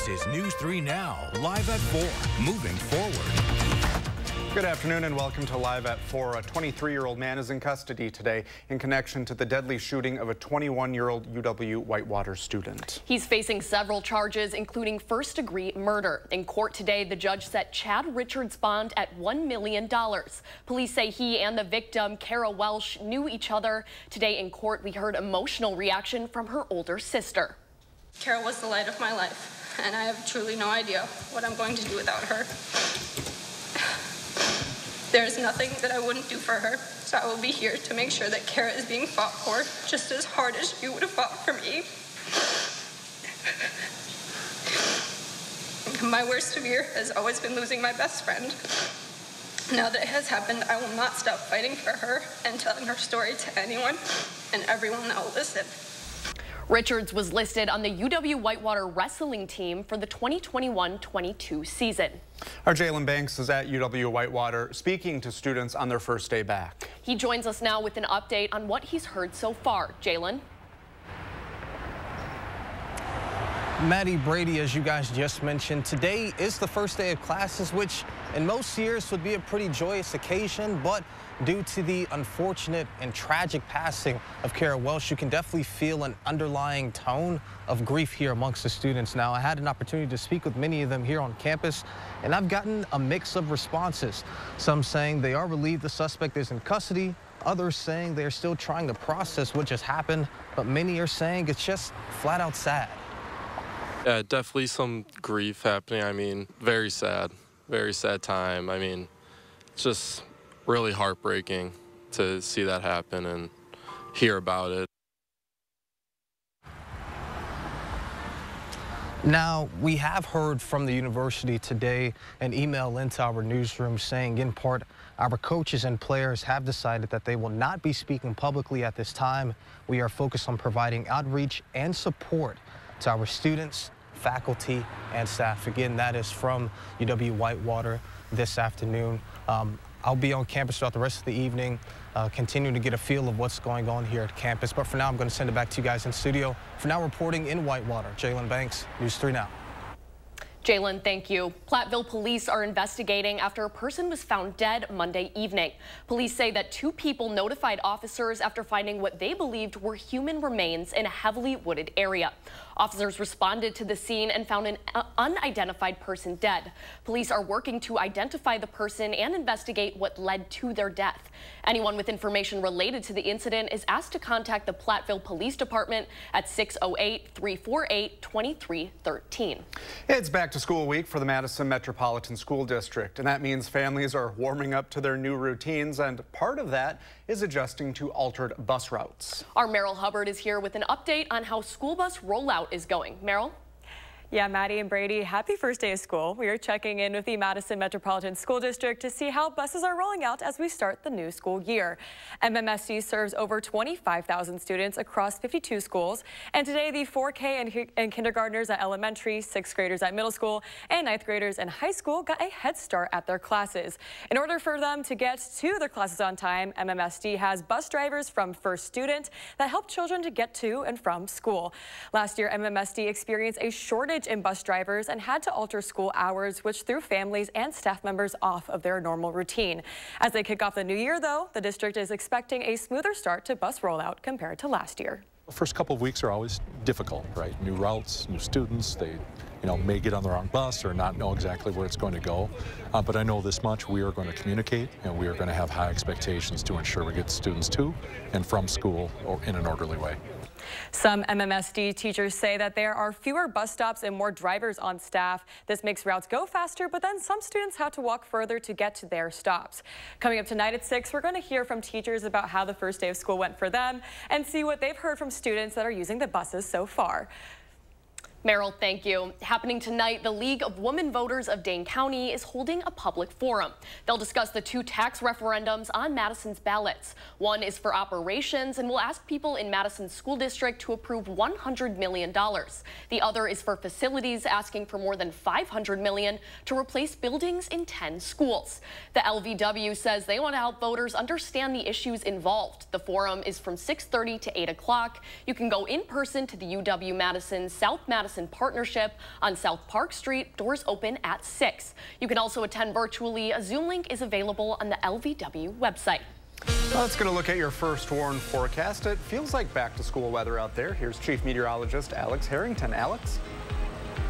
This is News 3 Now, live at 4, moving forward. Good afternoon and welcome to Live at 4. A 23-year-old man is in custody today in connection to the deadly shooting of a 21-year-old UW Whitewater student. He's facing several charges, including first-degree murder. In court today, the judge set Chad Richards' bond at $1 million. Police say he and the victim, Kara Welsh, knew each other. Today in court, we heard emotional reaction from her older sister. Kara was the light of my life, and I have truly no idea what I'm going to do without her. There's nothing that I wouldn't do for her, so I will be here to make sure that Kara is being fought for just as hard as you would have fought for me. My worst fear has always been losing my best friend. Now that it has happened, I will not stop fighting for her and telling her story to anyone and everyone that will listen. Richards was listed on the UW Whitewater wrestling team for the 2021-22 season. Our Jalen Banks is at UW Whitewater speaking to students on their first day back. He joins us now with an update on what he's heard so far. Jalen? Maddie, Brady, as you guys just mentioned, today is the first day of classes, which in most years would be a pretty joyous occasion, but due to the unfortunate and tragic passing of Kara Welsh, you can definitely feel an underlying tone of grief here amongst the students. Now, I had an opportunity to speak with many of them here on campus, and I've gotten a mix of responses. Some saying they are relieved the suspect is in custody, others saying they are still trying to process what just happened, but many are saying it's just flat out sad. Yeah, definitely some grief happening. I mean, very sad time. I mean, it's just really heartbreaking to see that happen and hear about it. Now, we have heard from the university today an email into our newsroom saying, in part, our coaches and players have decided that they will not be speaking publicly at this time. We are focused on providing outreach and support to our students, faculty, and staff. Again, that is from UW Whitewater this afternoon. I'll be on campus throughout the rest of the evening, continuing to get a feel of what's going on here at campus. But for now, I'm going to send it back to you guys in studio. For now, reporting in Whitewater, Jalen Banks, News 3 Now. Jalen, thank you. Platteville police are investigating after a person was found dead Monday evening. Police say that 2 people notified officers after finding what they believed were human remains in a heavily wooded area. Officers responded to the scene and found an unidentified person dead. Police are working to identify the person and investigate what led to their death. Anyone with information related to the incident is asked to contact the Platteville Police Department at 608-348-2313. It's back to school week for the Madison Metropolitan School District, and that means families are warming up to their new routines, and part of that is adjusting to altered bus routes. Our Merrill Hubbard is here with an update on how school bus rollout is going. Merrill? Yeah, Maddie and Brady, happy first day of school. We are checking in with the Madison Metropolitan School District to see how buses are rolling out as we start the new school year. MMSD serves over 25,000 students across 52 schools. And today, the 4K and kindergartners at elementary, 6th graders at middle school, and 9th graders in high school got a head start at their classes. In order for them to get to their classes on time, MMSD has bus drivers from First Student that help children to get to and from school. Last year, MMSD experienced a shortage in bus drivers and had to alter school hours, which threw families and staff members off of their normal routine. As they kick off the new year, though, the district is expecting a smoother start to bus rollout compared to last year. The first couple of weeks are always difficult, right? New routes, new students, they may get on the wrong bus or not know exactly where it's going to go. But I know this much, we are going to communicate and we are going to have high expectations to ensure we get students to and from school or in an orderly way. Some MMSD teachers say that there are fewer bus stops and more drivers on staff. This makes routes go faster, but then some students have to walk further to get to their stops. Coming up tonight at 6, we're going to hear from teachers about how the first day of school went for them and see what they've heard from students that are using the buses so far. Merrill, thank you. Happening tonight, the League of Women Voters of Dane County is holding a public forum. They'll discuss the 2 tax referendums on Madison's ballots. One is for operations and will ask people in Madison's school district to approve $100 million. The other is for facilities, asking for more than $500 million to replace buildings in 10 schools. The LVW says they want to help voters understand the issues involved. The forum is from 6:30 to 8 o'clock. You can go in person to the UW-Madison South Madison Madison partnership on South Park Street. Doors open at 6. You can also attend virtually. A Zoom link is available on the LVW website. Let's get a look at your first warn forecast. It feels like back-to-school weather out there. Here's Chief Meteorologist Alex Harrington. Alex?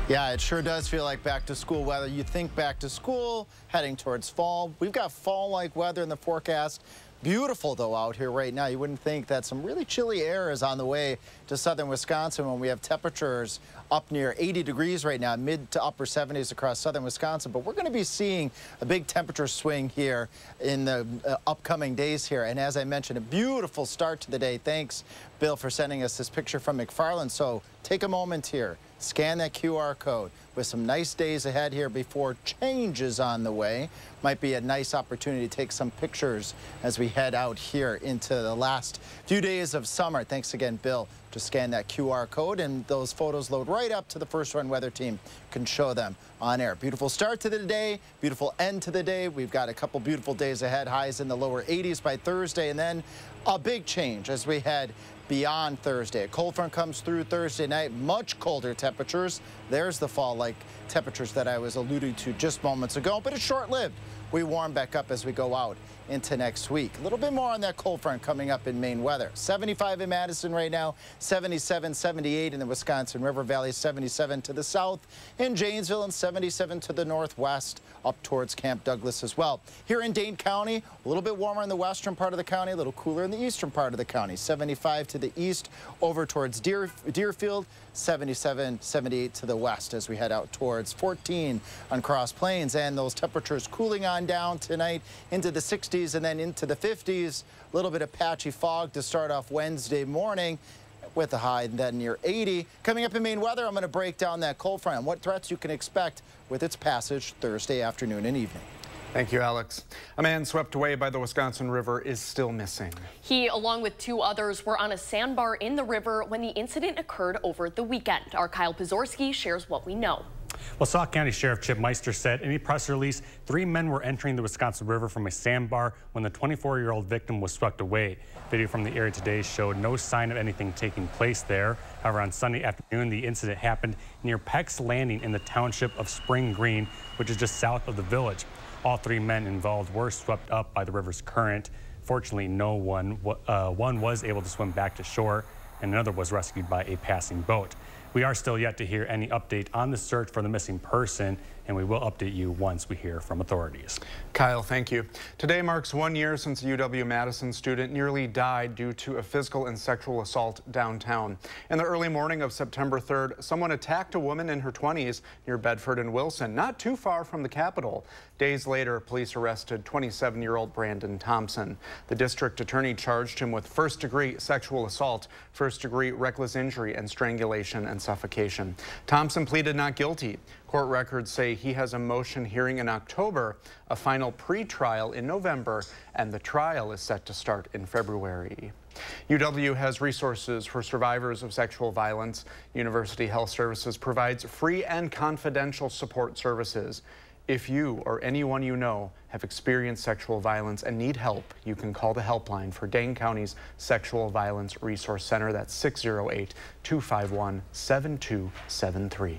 Yeah, it sure does feel like back-to-school weather. You think back to school, heading towards fall. We've got fall-like weather in the forecast. Beautiful, though, out here right now. You wouldn't think that some really chilly air is on the way to southern Wisconsin when we have temperatures up near 80 degrees right now, mid to upper 70s across southern Wisconsin. But we're going to be seeing a big temperature swing here in the upcoming days here. And as I mentioned, a beautiful start to the day. Thanks, Bill, for sending us this picture from McFarland. So take a moment here. Scan that QR code. With some nice days ahead here before changes on the way. Might be a nice opportunity to take some pictures as we head out here into the last few days of summer. Thanks again, Bill. Just scan that QR code and those photos load right up to the First Run Weather Team. Can show them on air. Beautiful start to the day, beautiful end to the day. We've got a couple beautiful days ahead, highs in the lower 80s by Thursday, and then a big change as we head beyond Thursday. A cold front comes through Thursday night, much colder temperatures. There's the fall-like temperatures that I was alluding to just moments ago, but it's short-lived. We warm back up as we go out into next week. A little bit more on that cold front coming up in Maine weather. 75 in Madison right now, 77, 78 in the Wisconsin River Valley, 77 to the south in Janesville, and 77 to the northwest up towards Camp Douglas as well. Here in Dane County, a little bit warmer in the western part of the county, a little cooler in the eastern part of the county. 75 to the east over towards Deerfield, 77, 78 to the west as we head out towards 14 on Cross Plains. And those temperatures cooling on down tonight into the 60s and then into the 50s. A little bit of patchy fog to start off Wednesday morning with a high then near 80. Coming up in Maine weather, I'm going to break down that cold front and what threats you can expect with its passage Thursday afternoon and evening. Thank you, Alex. A man swept away by the Wisconsin River is still missing. He, along with 2 others, were on a sandbar in the river when the incident occurred over the weekend. Our Kyle Pazorski shares what we know. Well, Sauk County Sheriff Chip Meister said in a press release, 3 men were entering the Wisconsin River from a sandbar when the 24-year-old victim was swept away. Video from the area today showed no sign of anything taking place there. However, on Sunday afternoon, the incident happened near Peck's Landing in the township of Spring Green, which is just south of the village. All 3 men involved were swept up by the river's current. Fortunately, one was able to swim back to shore, and another was rescued by a passing boat. We are still yet to hear any update on the search for the missing person, and we will update you once we hear from authorities. Kyle, thank you. Today marks 1 year since a UW-Madison student nearly died due to a physical and sexual assault downtown. In the early morning of September 3rd, someone attacked a woman in her 20s near Bedford and Wilson, not too far from the Capitol. Days later, police arrested 27-year-old Brandon Thompson. The district attorney charged him with first-degree sexual assault, first-degree reckless injury, and strangulation and suffocation. Thompson pleaded not guilty. Court records say he has a motion hearing in October, a final pre-trial in November, and the trial is set to start in February. UW has resources for survivors of sexual violence. University Health Services provides free and confidential support services. If you or anyone you know have experienced sexual violence and need help, you can call the helpline for Dane County's Sexual Violence Resource Center. That's 608-251-7273.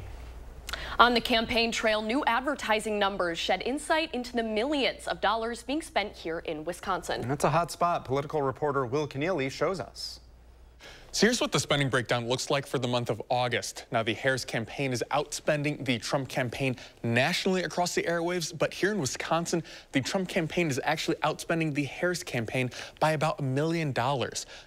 On the campaign trail, new advertising numbers shed insight into the millions of dollars being spent here in Wisconsin. And that's a hot spot. Political reporter Will Keneally shows us. So here's what the spending breakdown looks like for the month of August. Now, the Harris campaign is outspending the Trump campaign nationally across the airwaves, but here in Wisconsin, the Trump campaign is actually outspending the Harris campaign by about $1 million. Now,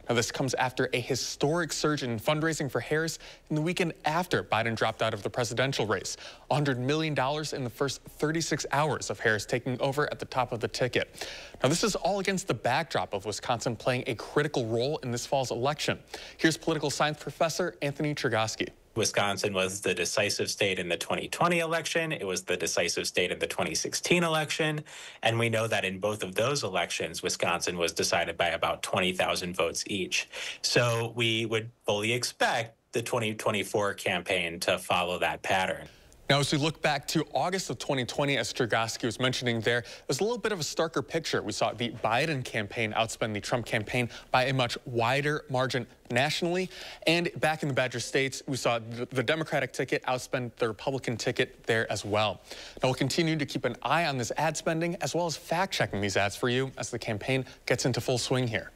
this comes after a historic surge in fundraising for Harris in the weekend after Biden dropped out of the presidential race. $100 million in the first 36 hours of Harris taking over at the top of the ticket. Now, this is all against the backdrop of Wisconsin playing a critical role in this fall's election. Here's political science professor Anthony Chergosky. Wisconsin was the decisive state in the 2020 election. It was the decisive state in the 2016 election. And we know that in both of those elections, Wisconsin was decided by about 20,000 votes each. So we would fully expect the 2024 campaign to follow that pattern. Now, as we look back to August of 2020, as Strigosky was mentioning there, there's a little bit of a starker picture. We saw the Biden campaign outspend the Trump campaign by a much wider margin nationally. And back in the Badger States, we saw the Democratic ticket outspend the Republican ticket there as well. Now, we'll continue to keep an eye on this ad spending as well as fact-checking these ads for you as the campaign gets into full swing here.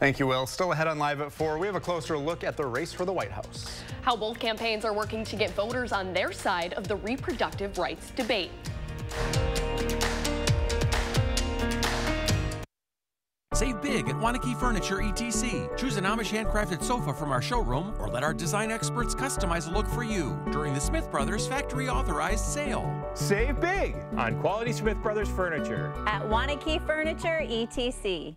Thank you, Will. Still ahead on Live at 4, we have a closer look at the race for the White House. How both campaigns are working to get voters on their side of the reproductive rights debate. Save big at Wanakee Furniture ETC. Choose an Amish handcrafted sofa from our showroom or let our design experts customize a look for you during the Smith Brothers factory authorized sale. Save big on quality Smith Brothers furniture at Wanakee Furniture ETC.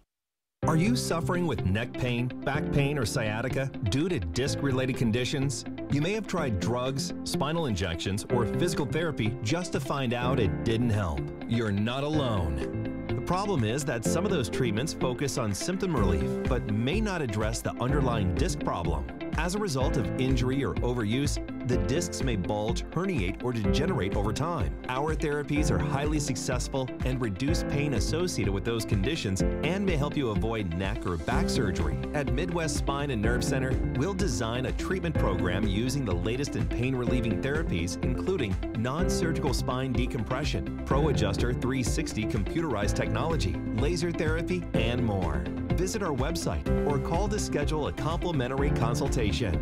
Are you suffering with neck pain, back pain, or sciatica due to disc-related conditions? You may have tried drugs, spinal injections, or physical therapy just to find out it didn't help. You're not alone. The problem is that some of those treatments focus on symptom relief, but may not address the underlying disc problem. As a result of injury or overuse, the discs may bulge, herniate, or degenerate over time. Our therapies are highly successful and reduce pain associated with those conditions and may help you avoid neck or back surgery. At Midwest Spine and Nerve Center, we'll design a treatment program using the latest in pain-relieving therapies, including non-surgical spine decompression, Pro Adjuster 360 computerized technology, laser therapy, and more. Visit our website or call to schedule a complimentary consultation.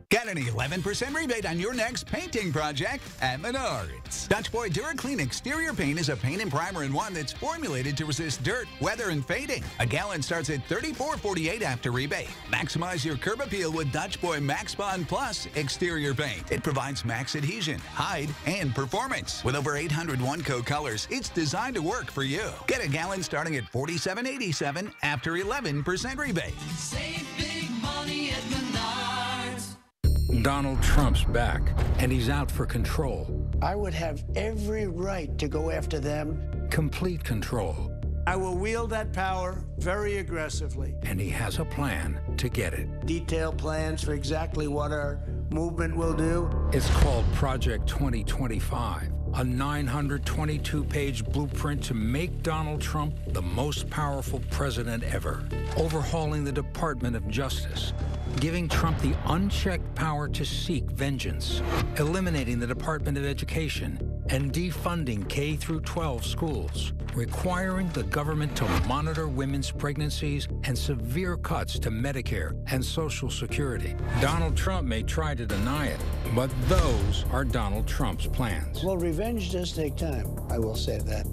Get an 11% rebate on your next painting project at Menards. Dutch Boy DuraClean Exterior Paint is a paint and primer in one that's formulated to resist dirt, weather, and fading. A gallon starts at $34.48 after rebate. Maximize your curb appeal with Dutch Boy Max Bond Plus Exterior Paint. It provides max adhesion, hide, and performance. With over 800 one-coat colors, it's designed to work for you. Get a gallon starting at $47.87 after 11% rebate. Save big money at Menards. Donald Trump's back, and he's out for control. I would have every right to go after them. Complete control. I will wield that power very aggressively. And he has a plan to get it. Detailed plans for exactly what our movement will do. It's called Project 2025, a 922-page blueprint to make Donald Trump the most powerful president ever. Overhauling the Department of Justice, giving Trump the unchecked power to seek vengeance, eliminating the Department of Education, and defunding K-12 schools, requiring the government to monitor women's pregnancies and severe cuts to Medicare and Social Security. Donald Trump may try to deny it, but those are Donald Trump's plans. Well, revenge does take time, I will say that.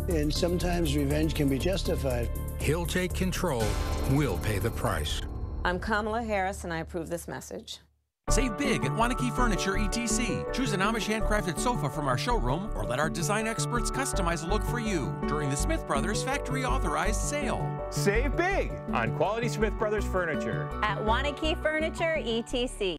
And sometimes revenge can be justified. He'll take control, we'll pay the price. I'm Kamala Harris, and I approve this message. Save big at Wanakee Furniture ETC. Choose an Amish handcrafted sofa from our showroom or let our design experts customize a look for you during the Smith Brothers factory authorized sale. Save big on quality Smith Brothers furniture at Wanakee Furniture ETC.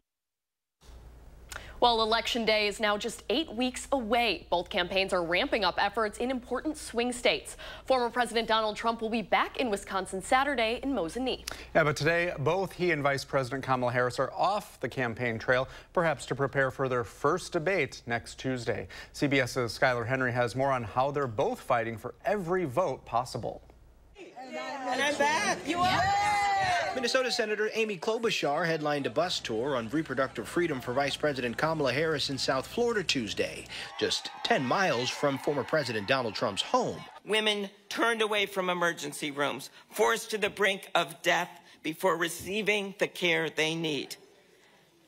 Well, Election Day is now just 8 weeks away. Both campaigns are ramping up efforts in important swing states. Former President Donald Trump will be back in Wisconsin Saturday in Mosinee. Yeah, but today, both he and Vice President Kamala Harris are off the campaign trail, perhaps to prepare for their first debate next Tuesday. CBS's Skylar Henry has more on how they're both fighting for every vote possible. And I'm back. You are? Minnesota Senator Amy Klobuchar headlined a bus tour on reproductive freedom for Vice President Kamala Harris in South Florida Tuesday, just 10 miles from former President Donald Trump's home. Women turned away from emergency rooms, forced to the brink of death before receiving the care they need.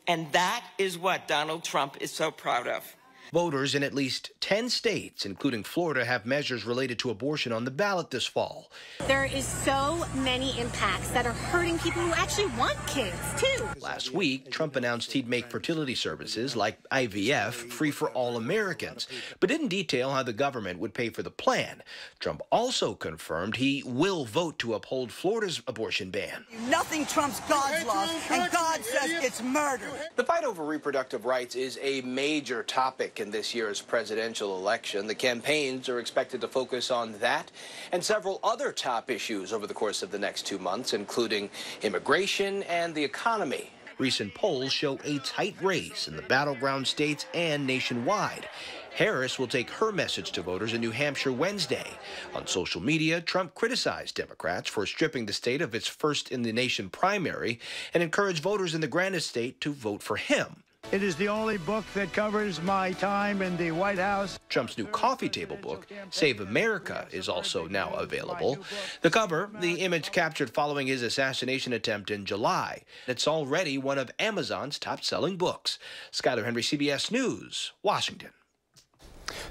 And that is what Donald Trump is so proud of. Voters in at least 10 states, including Florida, have measures related to abortion on the ballot this fall. There is so many impacts that are hurting people who actually want kids, too. Last week, Trump announced he'd make fertility services like IVF free for all Americans, but didn't detail how the government would pay for the plan. Trump also confirmed he will vote to uphold Florida's abortion ban. Nothing trumps God's laws, and God says it's murder. The fight over reproductive rights is a major topic in this year's presidential election. The campaigns are expected to focus on that and several other top issues over the course of the next 2 months, including immigration and the economy. Recent polls show a tight race in the battleground states and nationwide. Harris will take her message to voters in New Hampshire Wednesday. On social media, Trump criticized Democrats for stripping the state of its first-in-the-nation primary and encouraged voters in the grandest state to vote for him. It is the only book that covers my time in the White House. Trump's new coffee table book, Save America, is also now available. The cover, the image captured following his assassination attempt in July. It's already one of Amazon's top-selling books. Skyler Henry, CBS News, Washington.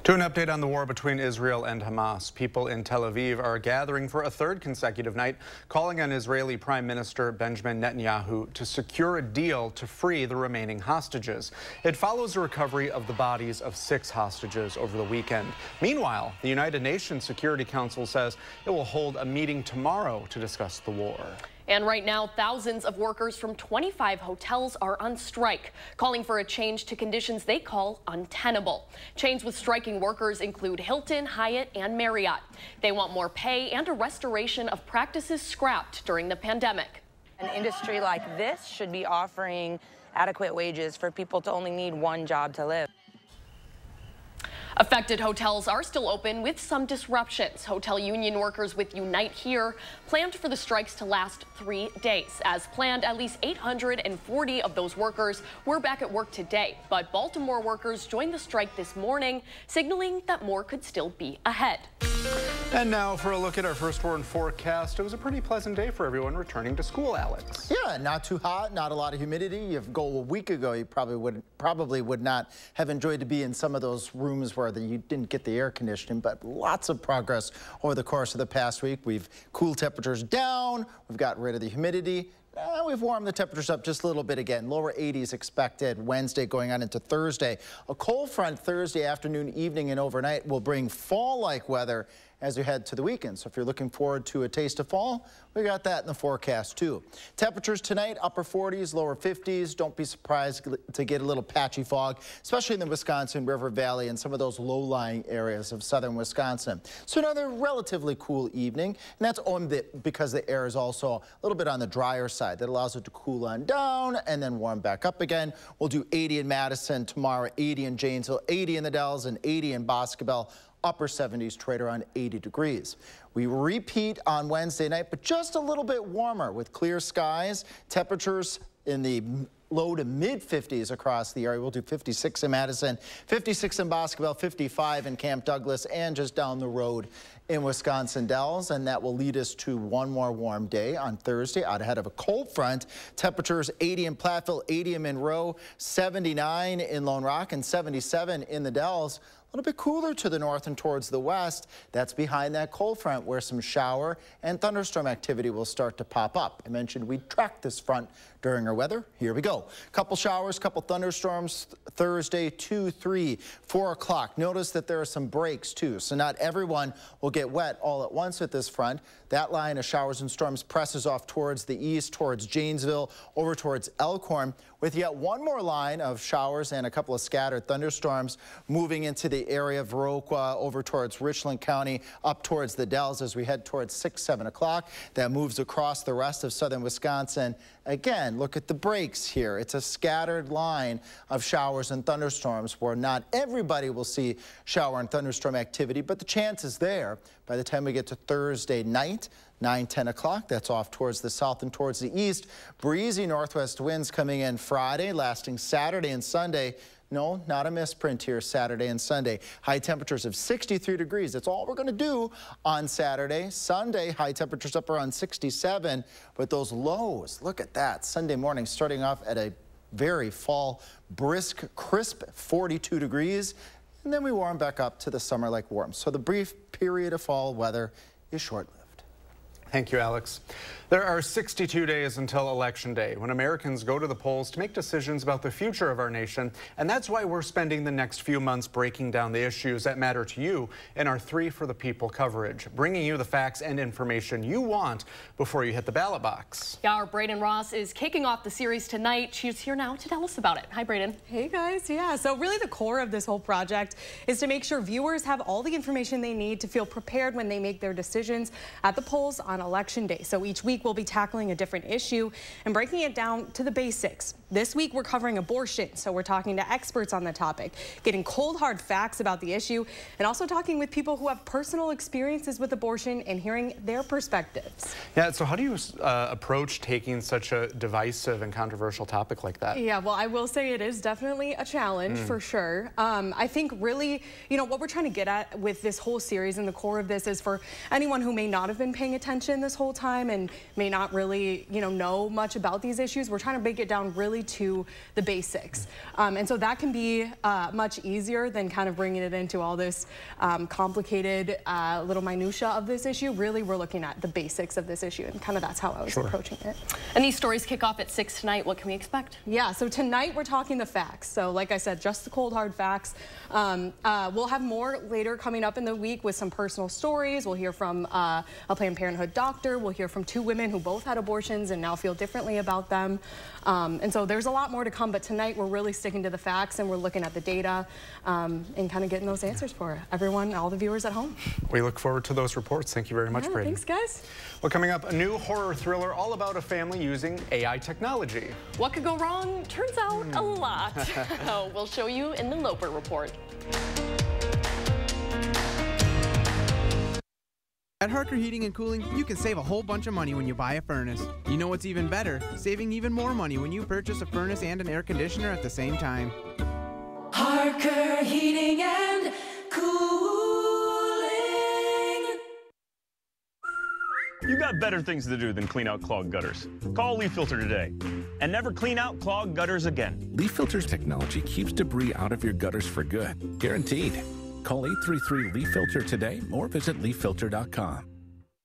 To an update on the war between Israel and Hamas, people in Tel Aviv are gathering for a third consecutive night, calling on Israeli Prime Minister Benjamin Netanyahu to secure a deal to free the remaining hostages. It follows the recovery of the bodies of 6 hostages over the weekend. Meanwhile, the United Nations Security Council says it will hold a meeting tomorrow to discuss the war. And right now, thousands of workers from 25 hotels are on strike, calling for a change to conditions they call untenable. Chains with striking workers include Hilton, Hyatt, and Marriott. They want more pay and a restoration of practices scrapped during the pandemic. An industry like this should be offering adequate wages for people to only need one job to live. Affected hotels are still open with some disruptions. Hotel union workers with Unite Here planned for the strikes to last 3 days. As planned, at least 840 of those workers were back at work today. But Baltimore workers joined the strike this morning, signaling that more could still be ahead. And now for a look at our first warn forecast. It was a pretty pleasant day for everyone returning to school, Alex. Yeah, not too hot, not a lot of humidity. If you go a week ago, you probably would not have enjoyed to be in some of those rooms where you didn't get the air conditioning, but lots of progress over the course of the past week. We've cooled temperatures down, we've gotten rid of the humidity. We've warmed the temperatures up just a little bit again. Lower 80s expected Wednesday going on into Thursday. A cold front Thursday afternoon, evening, and overnight will bring fall-like weather as we head to the weekend. So if you're looking forward to a taste of fall, we got that in the forecast too. Temperatures tonight, upper 40s, lower 50s. Don't be surprised to get a little patchy fog, especially in the Wisconsin River Valley and some of those low-lying areas of southern Wisconsin. So another relatively cool evening, and that's because the air is also a little bit on the drier side. That allows it to cool on down and then warm back up again. We'll do 80 in Madison tomorrow, 80 in Janesville, 80 in the Dells, and 80 in Boscobel. Upper 70s to right around 80 degrees. We repeat on Wednesday night, but just a little bit warmer with clear skies. Temperatures in the low to mid 50s across the area. We'll do 56 in Madison, 56 in Boscobel, 55 in Camp Douglas, and just down the road in Wisconsin Dells. And that will lead us to one more warm day on Thursday out ahead of a cold front. Temperatures 80 in Platteville, 80 in Monroe, 79 in Lone Rock, and 77 in the Dells. A little bit cooler to the north and towards the west. That's behind that cold front where some shower and thunderstorm activity will start to pop up. I mentioned we'd track this front during our weather. Here we go. Couple showers, couple thunderstorms Thursday, 2, 3, 4 o'clock. Notice that there are some breaks too, so not everyone will get wet all at once with this front. That line of showers and storms presses off towards the east, towards Janesville, over towards Elkhorn, with yet one more line of showers and a couple of scattered thunderstorms moving into the area of Viroqua, over towards Richland County, up towards the Dells as we head towards 6, 7 o'clock. That moves across the rest of southern Wisconsin. Again, look at the breaks here. It's a scattered line of showers and thunderstorms where not everybody will see shower and thunderstorm activity, but the chance is there. By the time we get to Thursday night, 9, 10 o'clock, that's off towards the south and towards the east. Breezy northwest winds coming in Friday, lasting Saturday and Sunday. No, not a misprint here Saturday and Sunday. High temperatures of 63 degrees. That's all we're going to do on Saturday. Sunday, high temperatures up around 67. But those lows, look at that. Sunday morning starting off at a very fall, brisk, crisp 42 degrees. And then we warm back up to the summer-like warm. So the brief period of fall weather is short-lived. Thank you, Alex. There are 62 days until Election Day, when Americans go to the polls to make decisions about the future of our nation. And that's why we're spending the next few months breaking down the issues that matter to you in our 3 for the People coverage, bringing you the facts and information you want before you hit the ballot box. Yeah, our Braden Ross is kicking off the series tonight. She's here now to tell us about it. Hi, Braden. Hey, guys. Yeah, so really the core of this whole project is to make sure viewers have all the information they need to feel prepared when they make their decisions at the polls on Election Day. So each week we'll be tackling a different issue and breaking it down to the basics. This week we're covering abortion, so we're talking to experts on the topic, getting cold hard facts about the issue, and also talking with people who have personal experiences with abortion and hearing their perspectives. Yeah, so how do you approach taking such a divisive and controversial topic like that? Yeah, well, I will say it is definitely a challenge for sure. I think really, you know, what we're trying to get at with this whole series and the core of this is for anyone who may not have been paying attention this whole time and may not really, you know much about these issues. We're trying to break it down really to the basics. And so that can be much easier than kind of bringing it into all this complicated little minutia of this issue. Really, we're looking at the basics of this issue, and kind of that's how I was approaching it. And these stories kick off at 6 tonight. What can we expect? Yeah, so tonight we're talking the facts. So like I said, just the cold hard facts. We'll have more later coming up in the week with some personal stories. We'll hear from a Planned Parenthood doctor. We'll hear from 2 women who both had abortions and now feel differently about them. And so there's a lot more to come, but tonight we're really sticking to the facts and we're looking at the data and kind of getting those answers for everyone, all the viewers at home. We look forward to those reports. Thank you very much, Braden. Thanks, guys. Well, coming up, a new horror thriller all about a family using AI technology. What could go wrong? Turns out a lot. We'll show you in the Loper Report. At Harker Heating and Cooling, you can save a whole bunch of money when you buy a furnace. You know what's even better? Saving even more money when you purchase a furnace and an air conditioner at the same time. Harker Heating and Cooling. You got better things to do than clean out clogged gutters. Call Leaf Filter today and never clean out clogged gutters again. Leaf Filter's technology keeps debris out of your gutters for good. Guaranteed. Call 833-LEAF-FILTER today or visit leaffilter.com.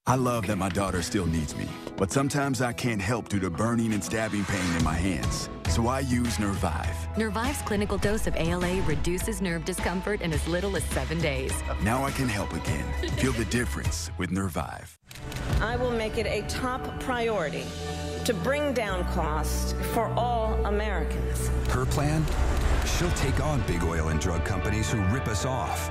I love that my daughter still needs me, but sometimes I can't help due to burning and stabbing pain in my hands. So I use Nervive. Nervive's clinical dose of ALA reduces nerve discomfort in as little as 7 days. Now I can help again. Feel the difference with Nervive. I will make it a top priority to bring down costs for all Americans. Her plan? She'll take on big oil and drug companies who rip us off,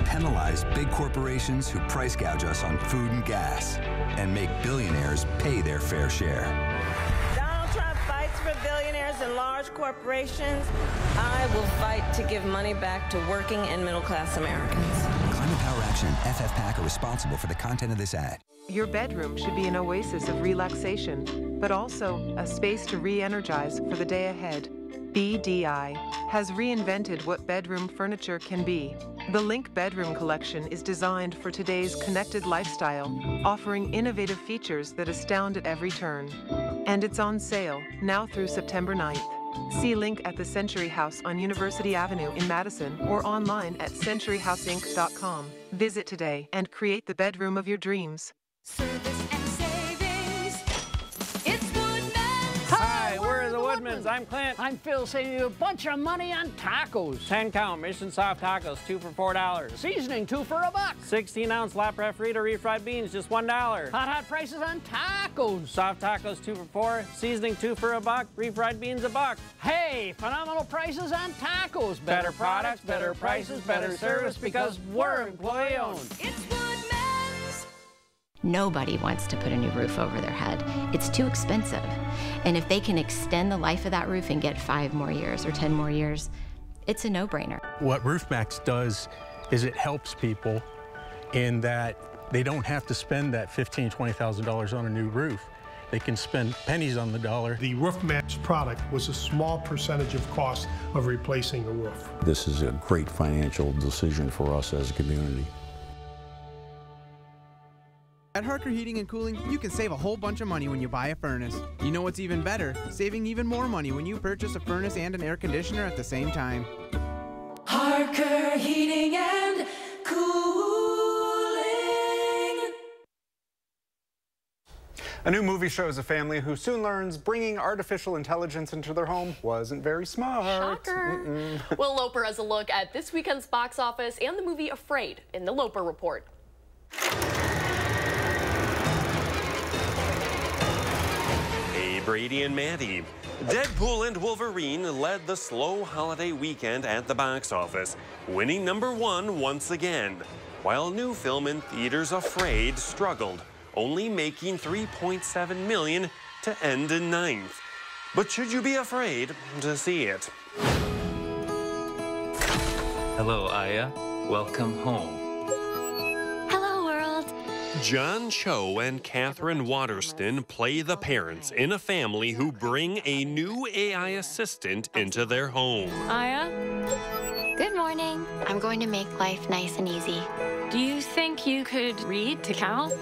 penalize big corporations who price gouge us on food and gas, and make billionaires pay their fair share. Donald Trump fights for billionaires and large corporations. I will fight to give money back to working and middle-class Americans. Climate Power Action and FFPAC are responsible for the content of this ad. Your bedroom should be an oasis of relaxation, but also a space to re-energize for the day ahead. BDI has reinvented what bedroom furniture can be. The Link Bedroom Collection is designed for today's connected lifestyle, offering innovative features that astound at every turn. And it's on sale now through September 9th. See Link at the Century House on University Avenue in Madison or online at centuryhouseinc.com. Visit today and create the bedroom of your dreams. Service and savings. It's Hi, we're the Woodmans. I'm Clint. I'm Phil, saving you a bunch of money on tacos. 10 count Mission Soft Tacos, 2 for $4. Seasoning, 2 for $1. 16-ounce La Prefrita refried beans, just $1. Hot prices on tacos. Soft tacos, 2 for $4. Seasoning, 2 for $1. Refried beans, $1. Hey, phenomenal prices on tacos. Better products, better prices, better service, because we're employee owned. It's Woodman's. Nobody wants to put a new roof over their head. It's too expensive. And if they can extend the life of that roof and get 5 more years or 10 more years, it's a no-brainer. What RoofMax does is it helps people in that they don't have to spend that $15,000, $20,000 on a new roof. They can spend pennies on the dollar. The RoofMax product was a small percentage of cost of replacing a roof. This is a great financial decision for us as a community. At Harker Heating and Cooling, you can save a whole bunch of money when you buy a furnace. You know what's even better? Saving even more money when you purchase a furnace and an air conditioner at the same time. Harker Heating and Cooling. A new movie shows a family who soon learns bringing artificial intelligence into their home wasn't very smart. Shocker. Will Loper has a look at this weekend's box office and the movie Afraid in the Loper Report. Hey, Brady and Maddie. Deadpool and Wolverine led the slow holiday weekend at the box office, winning #1 once again, while new film in theaters Afraid struggled, only making $3.7 million to end in 9th. But should you be afraid to see it? Hello, Aya. Welcome home. Hello, world. John Cho and Catherine Waterston play the parents in a family who bring a new AI assistant into their home. Aya? Good morning. I'm going to make life nice and easy. Do you think you could read to Cal?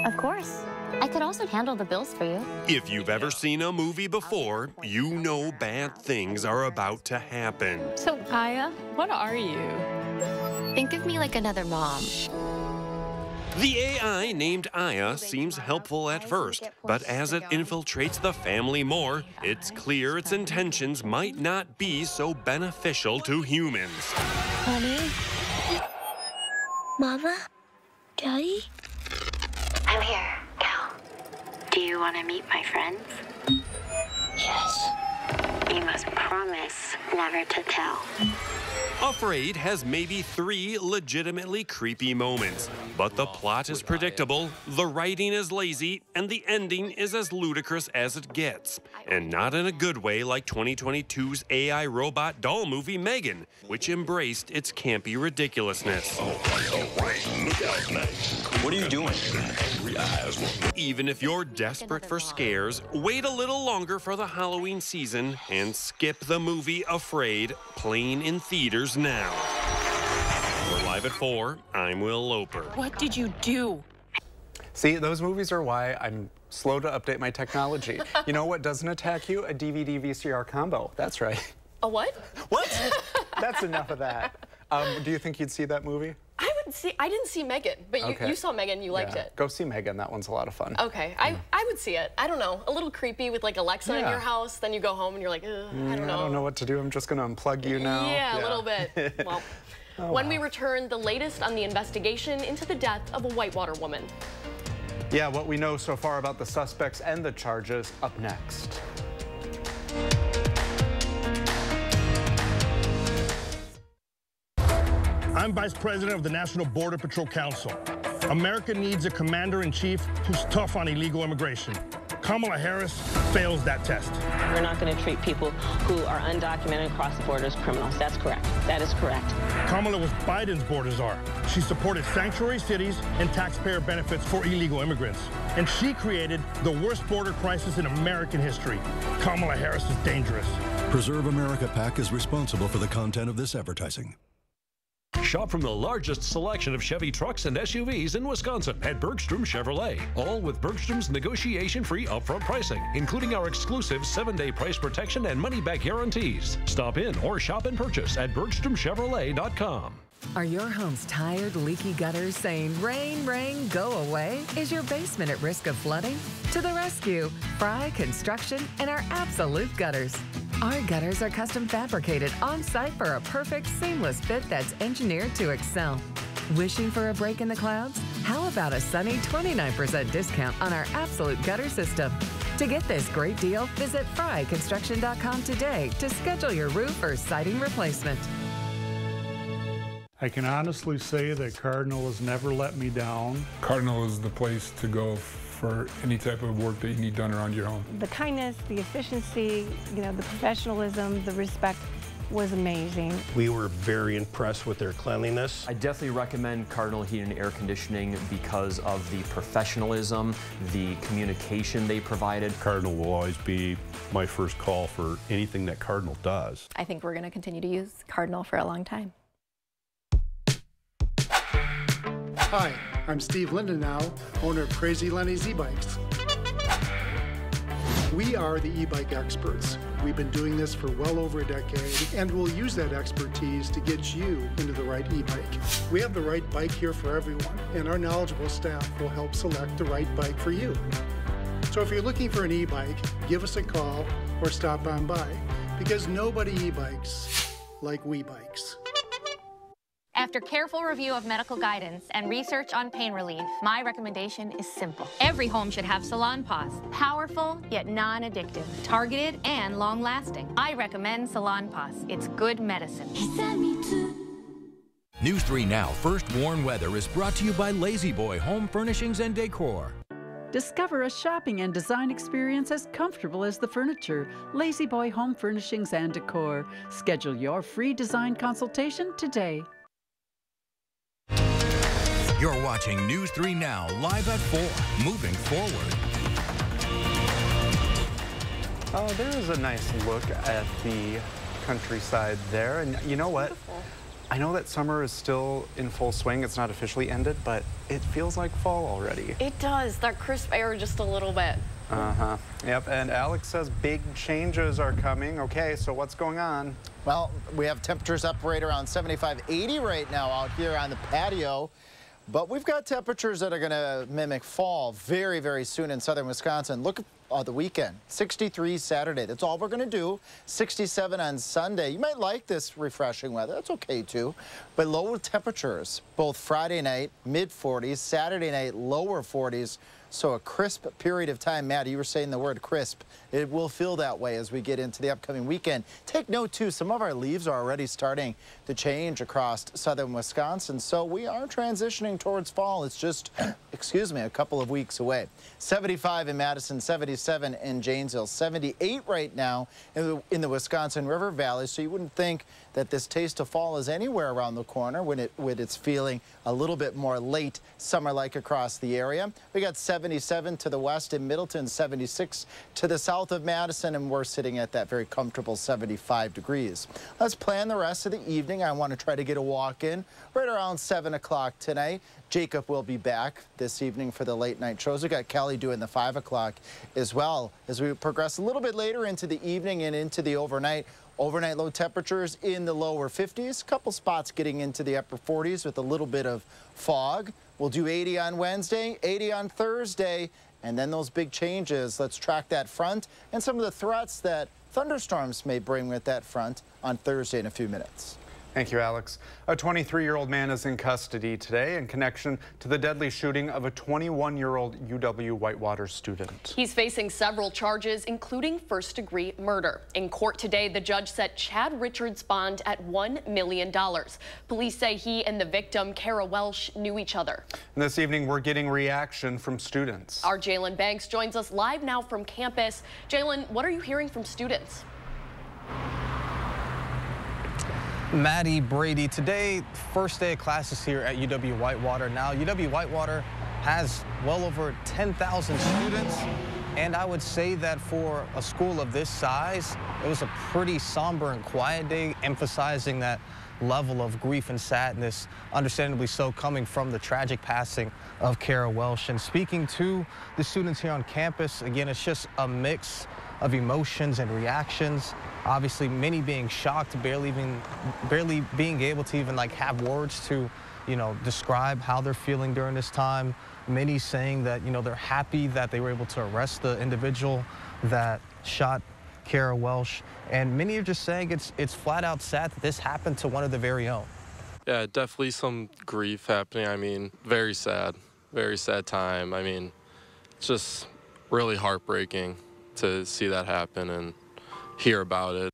Of course. I could also handle the bills for you. If you've ever seen a movie before, you know bad things are about to happen. So, Aya, what are you? Think of me like another mom. The AI named Aya seems helpful at first, but as it infiltrates the family more, it's clear its intentions might not be so beneficial to humans. Honey? Mama? Daddy? I'm here, Cal. Do you want to meet my friends? Yes. You must promise never to tell. Afraid has maybe 3 legitimately creepy moments, but the plot is predictable, the writing is lazy, and the ending is as ludicrous as it gets. And not in a good way like 2022's AI robot doll movie Megan, which embraced its campy ridiculousness. What are you doing? Even if you're desperate for scares, wait a little longer for the Halloween season and skip the movie Afraid, playing in theaters now. We're live at 4. I'm Will Loper. What did you do? See, those movies are why I'm slow to update my technology. You know what doesn't attack you? A DVD VCR combo. That's right. A what? What? That's enough of that. Do you think you'd see that movie? I didn't see Megan, but Okay. you saw Megan, you liked it. Go see Megan, that one's a lot of fun. Okay, I would see it. I don't know, a little creepy with like Alexa in Yeah. your house, then you go home and you're like, I don't know. I don't know what to do, I'm just gonna unplug you now. Yeah, a little bit. Well, when we return, the latest on the investigation into the death of a Whitewater woman. Yeah, what we know so far about the suspects and the charges up next. I'm Vice President of the National Border Patrol Council. America needs a commander-in-chief who's tough on illegal immigration. Kamala Harris fails that test. We're not going to treat people who are undocumented across the border as criminals. That's correct. That is correct. Kamala was Biden's border czar. She supported sanctuary cities and taxpayer benefits for illegal immigrants. And she created the worst border crisis in American history. Kamala Harris is dangerous. Preserve America PAC is responsible for the content of this advertising. Shop from the largest selection of Chevy trucks and SUVs in Wisconsin at Bergstrom Chevrolet. All with Bergstrom's negotiation-free upfront pricing, including our exclusive 7-day price protection and money-back guarantees. Stop in or shop and purchase at BergstromChevrolet.com. Are your home's tired, leaky gutters saying, rain, rain, go away? Is your basement at risk of flooding? To the rescue, Fry Construction and our Absolute Gutters. Our gutters are custom fabricated on-site for a perfect, seamless fit that's engineered to excel. Wishing for a break in the clouds? How about a sunny 29% discount on our Absolute Gutter System? To get this great deal, visit FryConstruction.com today to schedule your roof or siding replacement. I can honestly say that Cardinal has never let me down. Cardinal is the place to go for any type of work that you need done around your home. The kindness, the efficiency, the professionalism, the respect was amazing. We were very impressed with their cleanliness. I definitely recommend Cardinal Heating and Air Conditioning because of the professionalism, the communication they provided. Cardinal will always be my first call for anything that Cardinal does. I think we're going to continue to use Cardinal for a long time. Hi, I'm Steve Lindenau, owner of Crazy Lenny's e-bikes. We are the e-bike experts. We've been doing this for well over a decade, and we'll use that expertise to get you into the right e-bike. We have the right bike here for everyone, and our knowledgeable staff will help select the right bike for you. So if you're looking for an e-bike, give us a call or stop on by, because nobody e-bikes like we bikes. After careful review of medical guidance and research on pain relief, my recommendation is simple. Every home should have Salon Paws. Powerful, yet non-addictive. Targeted and long-lasting. I recommend Salon Paws. It's good medicine. News 3 Now First Warn Weather is brought to you by Lazy Boy Home Furnishings and Decor. Discover a shopping and design experience as comfortable as the furniture. Lazy Boy Home Furnishings and Decor. Schedule your free design consultation today. You're watching News 3 Now live at 4. Moving forward. Oh, there is a nice look at the countryside there. And you know what? Beautiful. I know that summer is still in full swing. It's not officially ended, but it feels like fall already. It does. That crisp air just a little bit. Uh-huh. Yep, and Alex says big changes are coming. Okay, so what's going on? Well, we have temperatures up right around 75, 80 right now out here on the patio. But we've got temperatures that are going to mimic fall very, very soon in southern Wisconsin. Look at the weekend. 63 Saturday. That's all we're going to do. 67 on Sunday. You might like this refreshing weather. That's okay, too. But lower temperatures, both Friday night, mid-40s, Saturday night, lower 40s. So a crisp period of time. Matt, you were saying the word crisp. It will feel that way as we get into the upcoming weekend. Take note, too, some of our leaves are already starting to change across southern Wisconsin. So we are transitioning towards fall. It's just, excuse me, a couple of weeks away. 75 in Madison, 77 in Janesville, 78 right now in the Wisconsin River Valley. So you wouldn't think that this taste of fall is anywhere around the corner when it's feeling a little bit more late summer-like across the area. We got 77 to the west in Middleton, 76 to the south of Madison, and we're sitting at that very comfortable 75 degrees. Let's plan the rest of the evening. I want to try to get a walk in right around 7 o'clock tonight. Jacob will be back this evening for the late night shows. We got Kelly doing the 5 o'clock as well as we progress a little bit later into the evening and into the overnight. Overnight low temperatures in the lower 50s. A couple spots getting into the upper 40s with a little bit of fog. We'll do 80 on Wednesday, 80 on Thursday, and then those big changes. Let's track that front and some of the threats that thunderstorms may bring with that front on Thursday in a few minutes. Thank you, Alex. A 23-year-old man is in custody today in connection to the deadly shooting of a 21-year-old UW Whitewater student. He's facing several charges, including first-degree murder. In court today, the judge set Chad Richards' bond at $1 million. Police say he and the victim, Kara Welsh, knew each other. And this evening, we're getting reaction from students. Our Jalen Banks joins us live now from campus. Jalen, what are you hearing from students? Maddie, Brady, today, first day of classes here at UW Whitewater. Now, UW Whitewater has well over 10,000 students, and I would say that for a school of this size, it was a pretty somber and quiet day, emphasizing that level of grief and sadness, understandably so, coming from the tragic passing of Kara Welsh. And speaking to the students here on campus, again, it's just a mix of emotions and reactions. Obviously, many being shocked, barely being able to even have words to, describe how they're feeling during this time. Many saying that, they're happy that they were able to arrest the individual that shot Kara Welsh. And many are just saying it's flat out sad that this happened to one of their very own. Yeah, definitely some grief happening. I mean, very sad time. I mean, it's just really heartbreaking to see that happen and hear about it.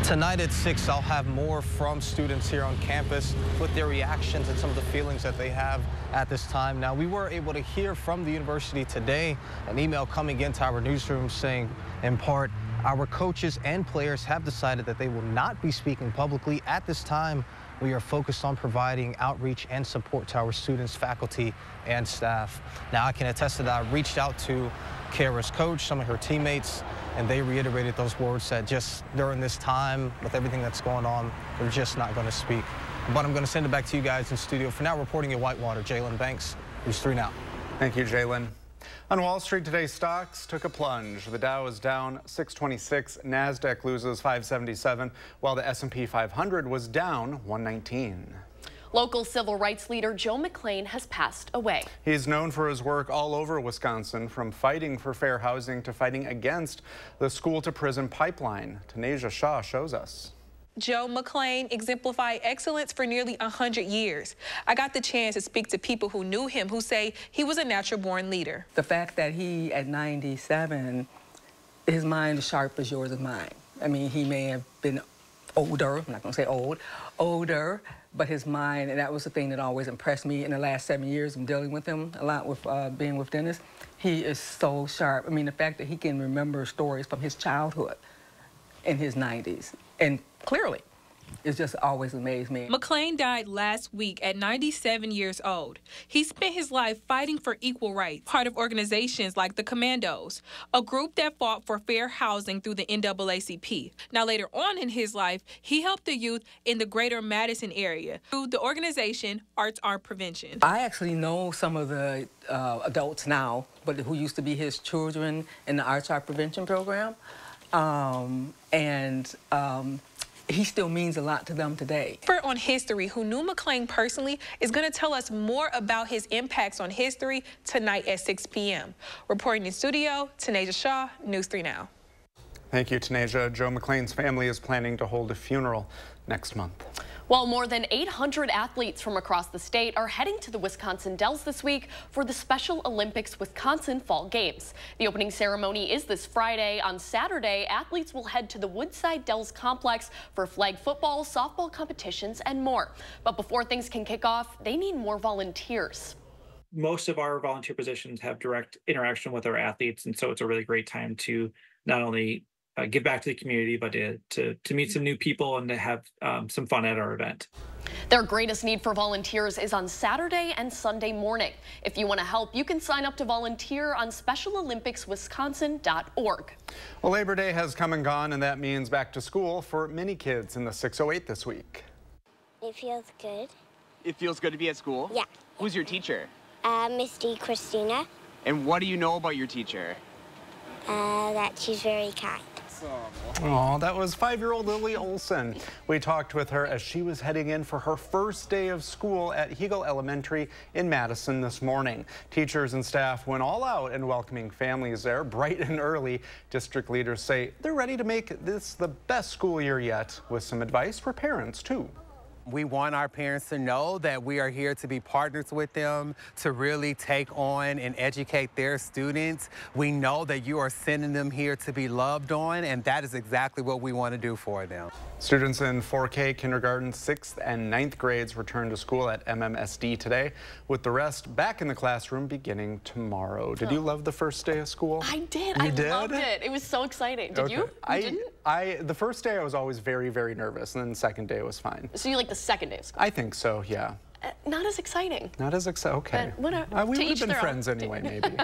Tonight at 6, I'll have more from students here on campus with their reactions and some of the feelings that they have at this time. Now, we were able to hear from the university today, an email coming into our newsroom saying, in part, our coaches and players have decided that they will not be speaking publicly at this time. We are focused on providing outreach and support to our students, faculty, and staff. Now, I can attest to that. I reached out to Kara's coach, some of her teammates, and they reiterated those words that just during this time, with everything that's going on, they're just not going to speak. But I'm going to send it back to you guys in studio. For now, reporting in Whitewater, Jalen Banks, News 3 Now. Thank you, Jalen. On Wall Street today, stocks took a plunge. The Dow is down 626, NASDAQ loses 577, while the S&P 500 was down 119. Local civil rights leader Joe McClain has passed away. He's known for his work all over Wisconsin, from fighting for fair housing to fighting against the school-to-prison pipeline. Tanisha Shaw shows us. Joe McClain exemplified excellence for nearly 100 years. I got the chance to speak to people who knew him who say he was a natural-born leader. The fact that he, at 97, his mind is sharp as yours and mine. I mean, he may have been older, I'm not going to say old, older, but his mind, and that was the thing that always impressed me in the last 7 years of dealing with him a lot, with being with Dennis. He is so sharp. I mean, the fact that he can remember stories from his childhood in his 90s, and clearly, it's just always amazed me. McClain died last week at 97 years old. He spent his life fighting for equal rights, part of organizations like the Commandos, a group that fought for fair housing through the NAACP. Now, later on in his life, he helped the youth in the greater Madison area through the organization Arts Aren't Prevention. I actually know some of the adults now, but who used to be his children in the Arts Aren't Prevention program. He still means a lot to them today. Expert on history who knew McClain personally is going to tell us more about his impacts on history tonight at 6 p.m. Reporting in studio, Tanisha Shaw, News 3 Now. Thank you, Tanisha. Joe McClain's family is planning to hold a funeral next month. While more than 800 athletes from across the state are heading to the Wisconsin Dells this week for the Special Olympics Wisconsin Fall Games. The opening ceremony is this Friday. On Saturday, athletes will head to the Woodside Dells complex for flag football, softball competitions, and more. But before things can kick off, they need more volunteers. Most of our volunteer positions have direct interaction with our athletes, and so it's a really great time to not only give back to the community, but to meet some new people and to have some fun at our event. Their greatest need for volunteers is on Saturday and Sunday morning. If you want to help, you can sign up to volunteer on SpecialOlympicsWisconsin.org. Well, Labor Day has come and gone, and that means back to school for many kids in the 608 this week. It feels good. It feels good to be at school? Yeah. Who's your teacher? Miss D. Christina. And what do you know about your teacher? That she's very kind. Oh, that was 5-year-old Lily Olson. We talked with her as she was heading in for her first day of school at Hegel Elementary in Madison this morning. Teachers and staff went all out in welcoming families there bright and early. District leaders say they're ready to make this the best school year yet, with some advice for parents too. We want our parents to know that we are here to be partners with them, to really take on and educate their students. We know that you are sending them here to be loved on, and that is exactly what we want to do for them. Students in 4K, kindergarten, 6th and 9th grades return to school at MMSD today, with the rest back in the classroom beginning tomorrow. Did you love the first day of school? I did. You I did? loved it. It was so exciting. Did you? You didn't? The first day I was always very, very nervous, and then the second day was fine. So you like the second day of school? I think so, yeah. Not as exciting. Not as exciting, okay. We would have been friends anyway, maybe.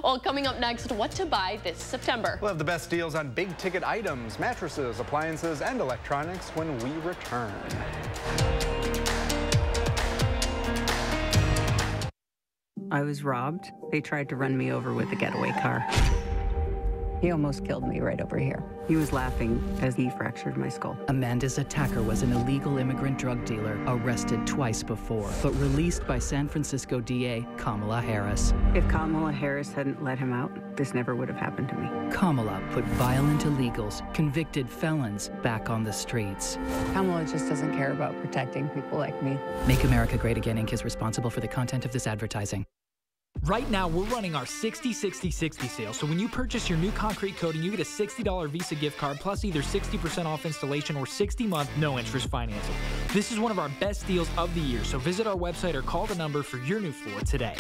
Well, coming up next, what to buy this September. We'll have the best deals on big ticket items, mattresses, appliances, and electronics when we return. I was robbed. They tried to run me over with a getaway car. He almost killed me right over here. He was laughing as he fractured my skull. Amanda's attacker was an illegal immigrant drug dealer, arrested twice before, but released by San Francisco DA Kamala Harris. If Kamala Harris hadn't let him out, this never would have happened to me. Kamala put violent illegals, convicted felons, back on the streets. Kamala just doesn't care about protecting people like me. Make America Great Again Inc. is responsible for the content of this advertising. Right now, we're running our 60-60-60 sale, so when you purchase your new concrete coating, you get a $60 Visa gift card plus either 60% off installation or 60-month no-interest financing. This is one of our best deals of the year, so visit our website or call the number for your new floor today.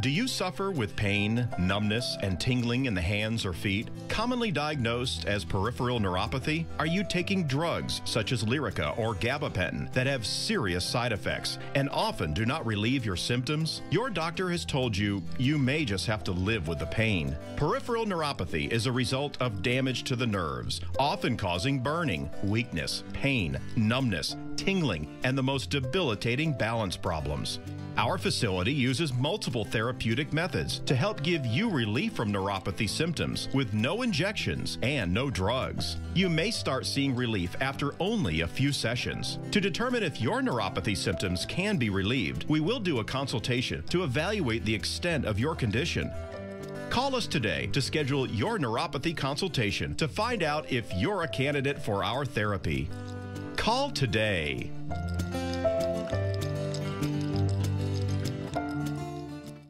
Do you suffer with pain, numbness, and tingling in the hands or feet? Commonly diagnosed as peripheral neuropathy? Are you taking drugs such as Lyrica or gabapentin that have serious side effects and often do not relieve your symptoms? Your doctor has told you you may just have to live with the pain. Peripheral neuropathy is a result of damage to the nerves, often causing burning, weakness, pain, numbness, tingling, and the most debilitating balance problems. Our facility uses multiple therapeutic methods to help give you relief from neuropathy symptoms with no injections and no drugs. You may start seeing relief after only a few sessions. To determine if your neuropathy symptoms can be relieved, we will do a consultation to evaluate the extent of your condition. Call us today to schedule your neuropathy consultation to find out if you're a candidate for our therapy. Call today.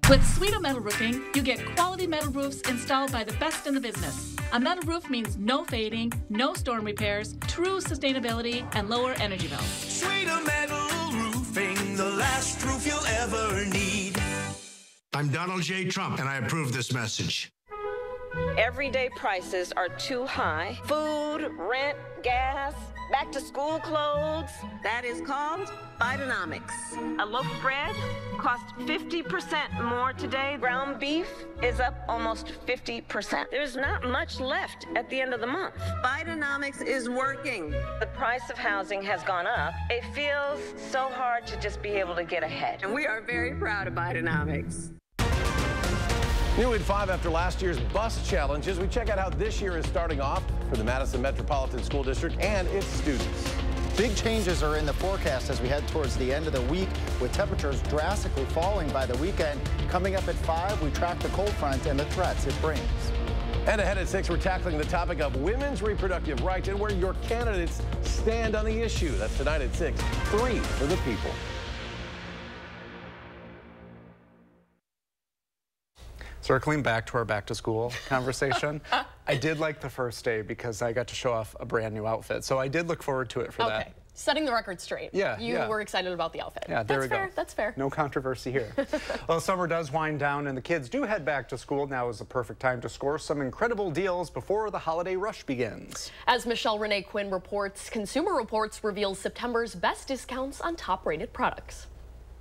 With Sweeto Metal Roofing, you get quality metal roofs installed by the best in the business. A metal roof means no fading, no storm repairs, true sustainability, and lower energy bills. Sweeto Metal Roofing, the last roof you'll ever need. I'm Donald J. Trump, and I approve this message. Everyday prices are too high. Food, rent, gas, back to school clothes. That is called Bidenomics. A loaf of bread costs 50% more today. Ground beef is up almost 50%. There's not much left at the end of the month. Bidenomics is working. The price of housing has gone up. It feels so hard to just be able to get ahead. And we are very proud of Bidenomics. New at 5 after last year's bus challenges, we check out how this year is starting off for the Madison Metropolitan School District and its students. Big changes are in the forecast as we head towards the end of the week, with temperatures drastically falling by the weekend. Coming up at 5, we track the cold front and the threats it brings. And ahead at 6, we're tackling the topic of women's reproductive rights and where your candidates stand on the issue. That's tonight at 6. 3 for the people. Circling back to our back to school conversation, I did like the first day because I got to show off a brand new outfit. So I did look forward to it for that. Setting the record straight. Yeah. You were excited about the outfit. Yeah, there we go. That's fair. No controversy here. Well, summer does wind down and the kids do head back to school. Now is the perfect time to score some incredible deals before the holiday rush begins. As Michelle Renee Quinn reports, Consumer Reports reveals September's best discounts on top-rated products.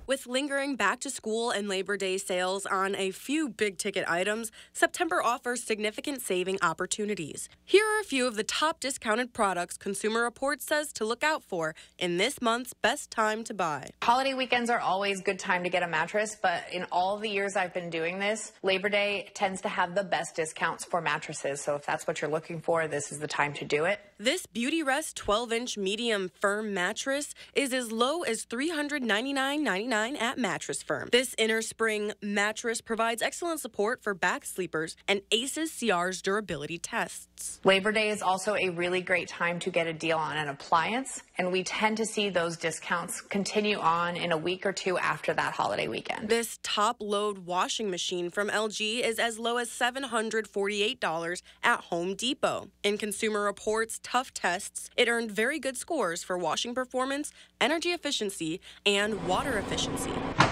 With lingering back-to-school and Labor Day sales on a few big-ticket items, September offers significant saving opportunities. Here are a few of the top discounted products Consumer Reports says to look out for in this month's best time to buy. Holiday weekends are always a good time to get a mattress, but in all the years I've been doing this, Labor Day tends to have the best discounts for mattresses. So if that's what you're looking for, this is the time to do it. This Beautyrest 12-inch medium firm mattress is as low as $399.99 at Mattress Firm. This inner spring mattress provides excellent support for back sleepers and ACES CR's durability tests. Labor Day is also a really great time to get a deal on an appliance, and we tend to see those discounts continue on in a week or two after that holiday weekend. This top-load washing machine from LG is as low as $748 at Home Depot. In Consumer Reports' tough tests, it earned very good scores for washing performance, energy efficiency, and water efficiency.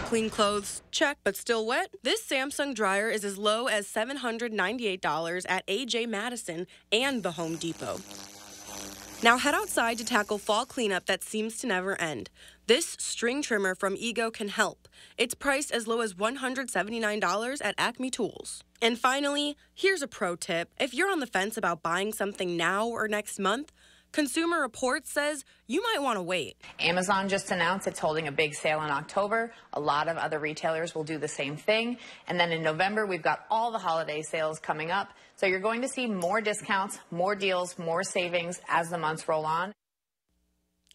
Clean clothes, check, but still wet? This Samsung dryer is as low as $798 at AJ Madison and the Home Depot. Now head outside to tackle fall cleanup that seems to never end. This string trimmer from Ego can help. It's priced as low as $179 at Acme Tools. And finally, here's a pro tip. If you're on the fence about buying something now or next month, Consumer Reports says you might want to wait. Amazon just announced it's holding a big sale in October. A lot of other retailers will do the same thing. And then in November, we've got all the holiday sales coming up. So you're going to see more discounts, more deals, more savings as the months roll on.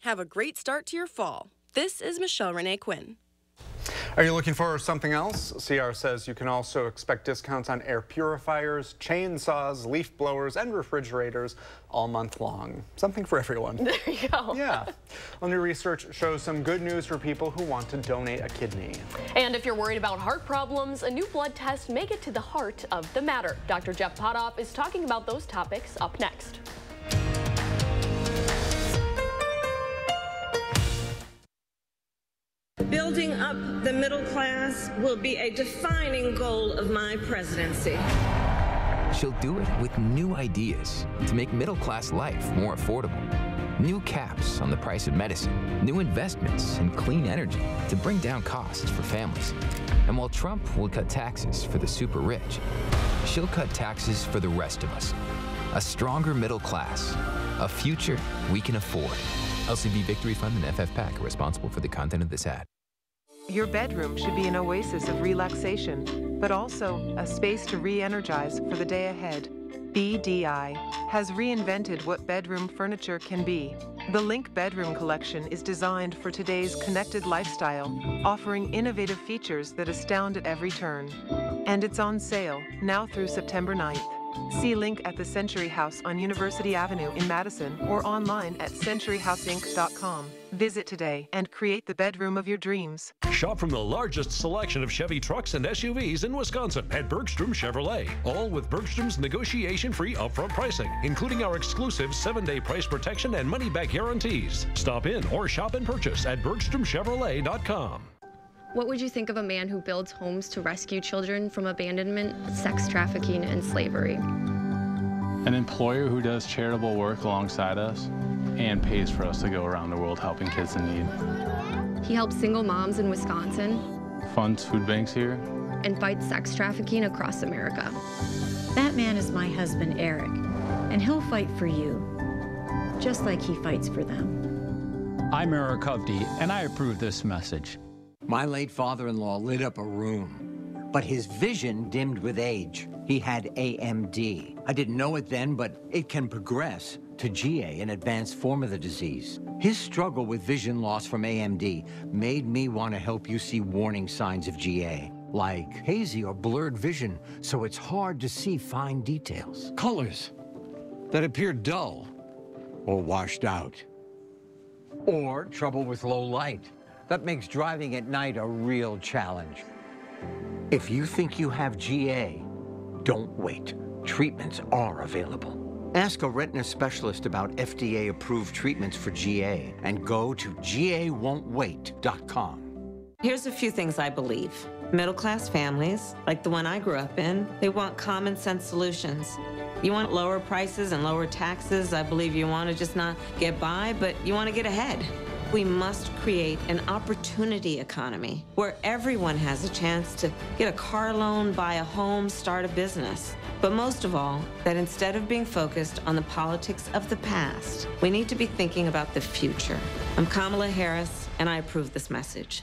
Have a great start to your fall. This is Michelle Renee Quinn. Are you looking for something else? CR says you can also expect discounts on air purifiers, chainsaws, leaf blowers, and refrigerators all month long. Something for everyone. There you go. Yeah. Well, new research shows some good news for people who want to donate a kidney. And if you're worried about heart problems, a new blood test may get to the heart of the matter. Dr. Jeff Potoff is talking about those topics up next. Building up the middle class will be a defining goal of my presidency. She'll do it with new ideas to make middle-class life more affordable. New caps on the price of medicine, new investments in clean energy to bring down costs for families. And while Trump will cut taxes for the super rich, she'll cut taxes for the rest of us. A stronger middle class, a future we can afford. LCB Victory Fund and FF PAC are responsible for the content of this ad. Your bedroom should be an oasis of relaxation, but also a space to re-energize for the day ahead. BDI has reinvented what bedroom furniture can be. The Link Bedroom Collection is designed for today's connected lifestyle, offering innovative features that astound at every turn. And it's on sale now through September 9th. See Link at the Century House on University Avenue in Madison or online at centuryhouseinc.com. Visit today and create the bedroom of your dreams. Shop from the largest selection of Chevy trucks and SUVs in Wisconsin at Bergstrom Chevrolet. All with Bergstrom's negotiation-free upfront pricing, including our exclusive 7-day price protection and money-back guarantees. Stop in or shop and purchase at BergstromChevrolet.com. What would you think of a man who builds homes to rescue children from abandonment, sex trafficking, and slavery? An employer who does charitable work alongside us and pays for us to go around the world helping kids in need. He helps single moms in Wisconsin, Funds food banks here, and fights sex trafficking across America. That man is my husband, Eric, and he'll fight for you, just like he fights for them. I'm Eric Hovde, and I approve this message. My late father-in-law lit up a room, but his vision dimmed with age. He had AMD. I didn't know it then, but it can progress to GA, an advanced form of the disease. His struggle with vision loss from AMD made me want to help you see warning signs of GA, like hazy or blurred vision, so it's hard to see fine details. Colors that appear dull or washed out. Or trouble with low light. That makes driving at night a real challenge. If you think you have GA, don't wait. Treatments are available. Ask a retina specialist about FDA-approved treatments for GA and go to GAWon'tWait.com. Here's a few things I believe. Middle-class families, like the one I grew up in, they want common sense solutions. You want lower prices and lower taxes. I believe you want to just not get by, but you want to get ahead. We must create an opportunity economy where everyone has a chance to get a car loan, buy a home, start a business. But most of all, that instead of being focused on the politics of the past, we need to be thinking about the future. I'm Kamala Harris, and I approve this message.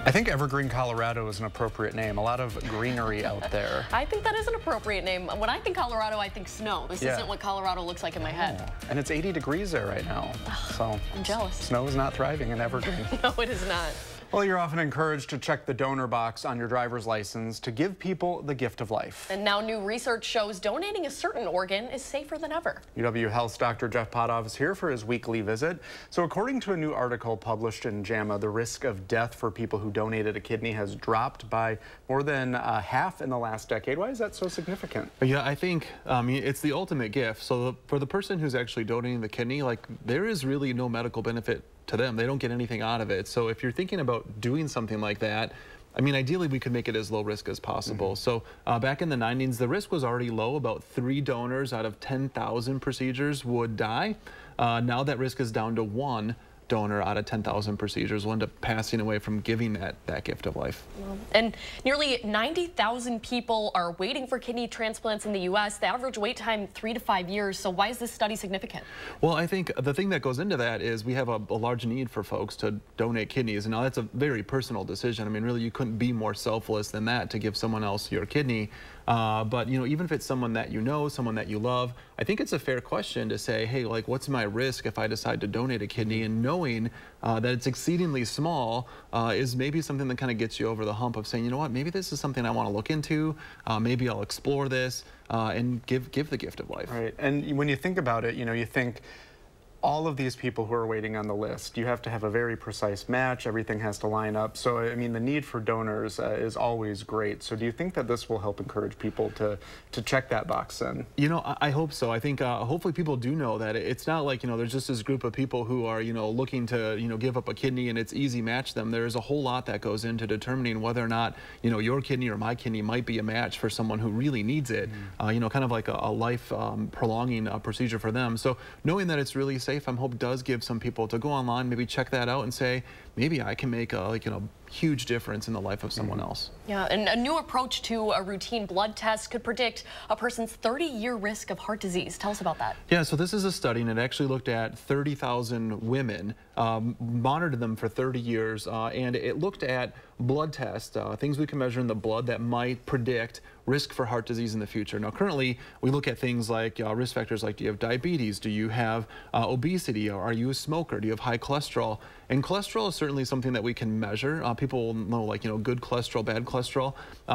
I think Evergreen, Colorado is an appropriate name. A lot of greenery out there. I think that is an appropriate name. When I think Colorado, I think snow. This isn't what Colorado looks like in my head. And it's 80 degrees there right now. So I'm jealous. Snow is not thriving in Evergreen. No, it is not. Well, you're often encouraged to check the donor box on your driver's license to give people the gift of life. And now new research shows donating a certain organ is safer than ever. UW Health's Dr. Jeff Potthoff is here for his weekly visit. So according to a new article published in JAMA, the risk of death for people who donated a kidney has dropped by more than half in the last decade. Why is that so significant? Yeah, I think it's the ultimate gift. So for the person who's actually donating the kidney, like, there is really no medical benefit to them. They don't get anything out of it. So if you're thinking about doing something like that, I mean, ideally we could make it as low risk as possible. So back in the 90s, the risk was already low. About 3 donors out of 10,000 procedures would die. Now that risk is down to 1 donor out of 10,000 procedures will end up passing away from giving that gift of life. And nearly 90,000 people are waiting for kidney transplants in the U.S. The average wait time 3 to 5 years. So why is this study significant? Well, I think the thing that goes into that is we have a large need for folks to donate kidneys. And now that's a very personal decision. I mean, really, you couldn't be more selfless than that to give someone else your kidney. But, you know, even if it's someone that you know, someone that you love, I think it's a fair question to say, hey, like, what's my risk if I decide to donate a kidney? And knowing that it's exceedingly small is maybe something that kind of gets you over the hump of saying, you know what, maybe this is something I want to look into. Maybe I'll explore this and give the gift of life. Right. And when you think about it, you know, you think all of these people who are waiting on the list, you have to have a very precise match. Everything has to line up. So, I mean, the need for donors is always great. So do you think that this will help encourage people to check that box in? You know, I hope so. I think hopefully people do know that it's not like, you know, there's just this group of people who are, you know, looking to, you know, give up a kidney and it's easy match them. There's a whole lot that goes into determining whether or not, you know, your kidney or my kidney might be a match for someone who really needs it. You know, kind of like a life prolonging procedure for them. So knowing that it's really safe, Safe, I hope does give some people to go online, maybe check that out and say, maybe I can make a huge difference in the life of someone else. Yeah, and a new approach to a routine blood test could predict a person's 30-year risk of heart disease. Tell us about that. Yeah, so this is a study, and it actually looked at 30,000 women, monitored them for 30 years, and it looked at blood tests, things we can measure in the blood that might predict risk for heart disease in the future. Now, currently, we look at things like risk factors like, do you have diabetes? Do you have obesity? Or are you a smoker? Do you have high cholesterol? And cholesterol is certainly something that we can measure. People will know, like, good cholesterol, bad cholesterol.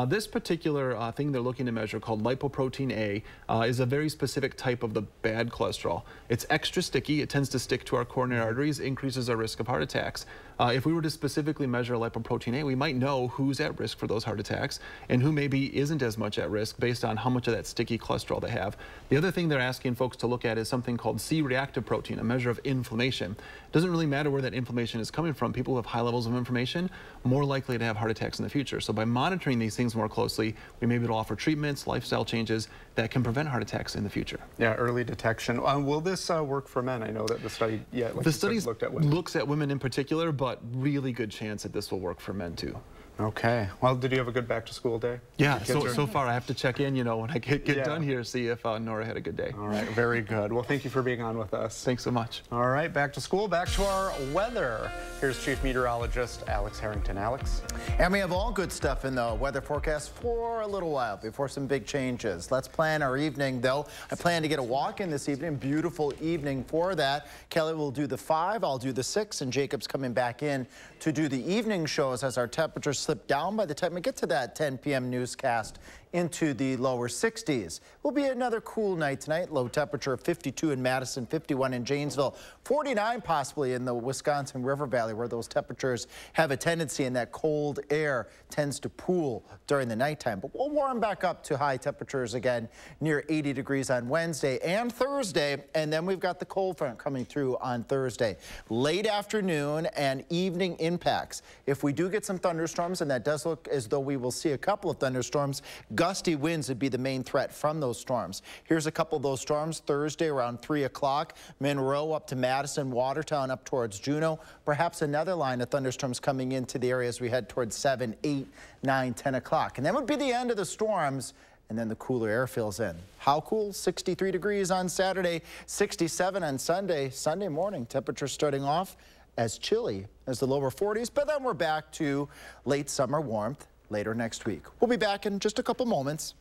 This particular thing they're looking to measure, called lipoprotein A, is a very specific type of the bad cholesterol. It's extra sticky. It tends to stick to our coronary arteries, increases our risk of heart attacks. If we were to specifically measure lipoprotein A, we might know who's at risk for those heart attacks and who maybe isn't as much at risk based on how much of that sticky cholesterol they have. The other thing they're asking folks to look at is something called C-reactive protein, a measure of inflammation. It doesn't really matter where that inflammation is coming from. People who have high levels of inflammation more likely to have heart attacks in the future. So by monitoring these things more closely, we may be able to offer treatments, lifestyle changes that can prevent heart attacks in the future. Yeah, early detection. Will this work for men? I know that the study, the study looks at women in particular, but really good chance that this will work for men too. Okay. Well, did you have a good back-to-school day? Yeah, so far I have to check in, when I get done here, see if Nora had a good day. All right, very good. Well, thank you for being on with us. Thanks so much. All right, back to school, back to our weather. Here's Chief Meteorologist Alex Harrington. Alex? And we have all good stuff in the weather forecast for a little while before some big changes. Let's plan our evening, though. I plan to get a walk in this evening. Beautiful evening for that. Kelly will do the 5, I'll do the 6, and Jacob's coming back in to do the evening shows as our temperatures slip down by the time we get to that 10 p.m. newscast into the lower 60s. Will be another cool night tonight. Low temperature of 52 in Madison, 51 in Janesville, 49 possibly in the Wisconsin River Valley, where those temperatures have a tendency, and that cold air tends to pool during the nighttime. But we'll warm back up to high temperatures again, near 80 degrees on Wednesday and Thursday, and then we've got the cold front coming through on Thursday. Late afternoon and evening impacts. If we do get some thunderstorms, and that does look as though we will see a couple of thunderstorms, gusty winds would be the main threat from those storms. Here's a couple of those storms Thursday around 3 o'clock. Monroe up to Madison, Watertown up towards Juneau. Perhaps another line of thunderstorms coming into the area as we head towards 7, 8, 9, 10 o'clock. And that would be the end of the storms. And then the cooler air fills in. How cool? 63 degrees on Saturday, 67 on Sunday. Sunday morning, temperatures starting off as chilly as the lower 40s, but then we're back to late summer warmth later next week. We'll be back in just a couple moments.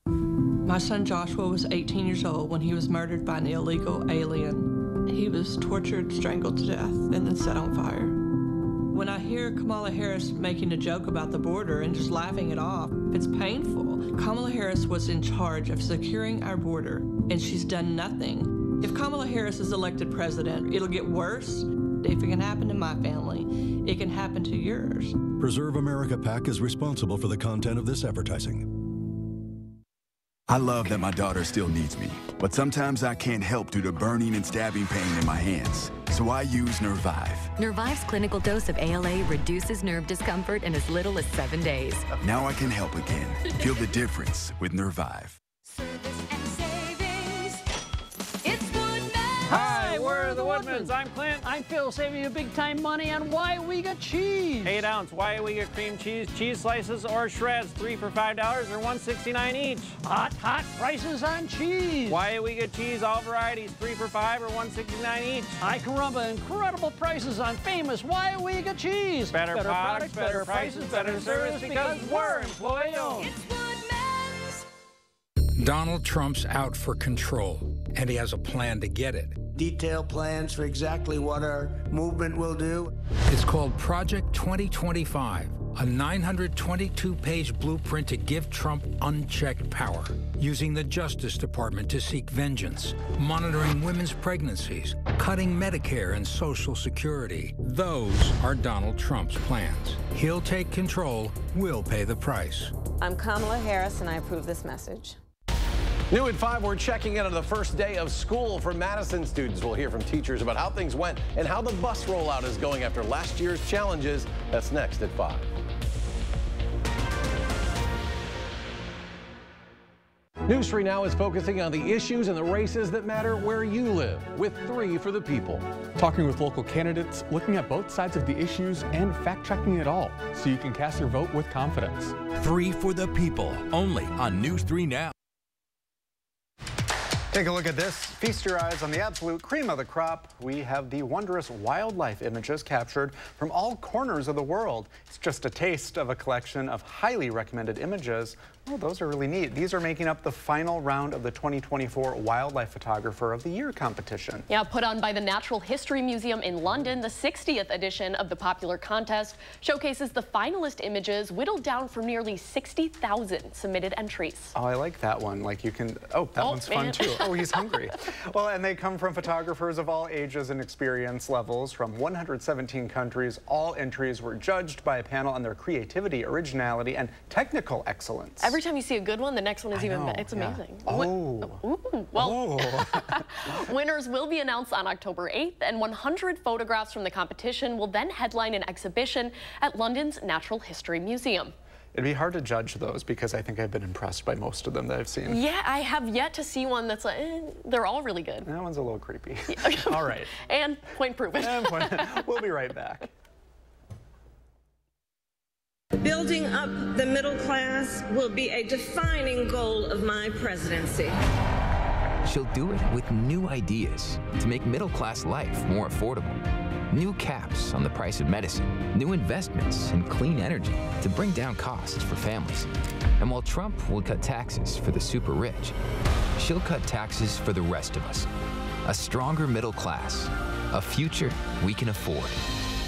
My son Joshua was 18 years old when he was murdered by an illegal alien. He was tortured, strangled to death, and then set on fire. When I hear Kamala Harris making a joke about the border and just laughing it off, it's painful. Kamala Harris was in charge of securing our border, and she's done nothing. If Kamala Harris is elected president, it'll get worse. If it can happen to my family, it can happen to yours. Preserve America PAC is responsible for the content of this advertising. I love that my daughter still needs me, but sometimes I can't help due to burning and stabbing pain in my hands. So I use Nervive. Nervive's clinical dose of ALA reduces nerve discomfort in as little as 7 days. Now I can help again. Feel the difference with Nervive. Hi, we're the Woodmans. I'm Clint. I'm Phil, saving you big-time money on Waiwega cheese. 8-ounce Waiwega cream cheese, cheese slices or shreds, 3 for $5 or $1.69 each. Hot prices on cheese. Waiwega cheese, all varieties, 3 for $5 or $1.69 each. Hi, caramba, incredible prices on famous Waiwega cheese. Better products, better prices, better service because we're employee-owned. Donald Trump's out for control, and he has a plan to get it. Detailed plans for exactly what our movement will do. It's called Project 2025, a 922-page blueprint to give Trump unchecked power, using the Justice Department to seek vengeance, monitoring women's pregnancies, cutting Medicare and Social Security. Those are Donald Trump's plans. He'll take control, we'll pay the price. I'm Kamala Harris, and I approve this message. New at 5, we're checking in on the first day of school for Madison students. We'll hear from teachers about how things went and how the bus rollout is going after last year's challenges. That's next at 5. News 3 Now is focusing on the issues and the races that matter where you live, with 3 for the people. Talking with local candidates, looking at both sides of the issues and fact-checking it all, so you can cast your vote with confidence. 3 for the people, only on News 3 Now. Take a look at this. Feast your eyes on the absolute cream of the crop. We have the wondrous wildlife images captured from all corners of the world. It's just a taste of a collection of highly recommended images. Oh, those are really neat. These are making up the final round of the 2024 Wildlife Photographer of the Year competition. Yeah, put on by the Natural History Museum in London, the 60th edition of the popular contest showcases the finalist images whittled down from nearly 60,000 submitted entries. Oh, I like that one. Like you can, oh, that one's fun too. Oh, he's hungry. Well, and they come from photographers of all ages and experience levels from 117 countries. All entries were judged by a panel on their creativity, originality, and technical excellence. Every time you see a good one, the next one is even better. It's amazing. Yeah. Ooh, well, winners will be announced on October 8th, and 100 photographs from the competition will then headline an exhibition at London's Natural History Museum. It'd be hard to judge those because I think I've been impressed by most of them that I've seen. Yeah, I have yet to see one that's like, they're all really good. That one's a little creepy. All right. And point proven. We'll be right back. Building up the middle class will be a defining goal of my presidency. She'll do it with new ideas to make middle-class life more affordable. New caps on the price of medicine, new investments in clean energy to bring down costs for families. And while Trump will cut taxes for the super rich, she'll cut taxes for the rest of us. A stronger middle class, a future we can afford.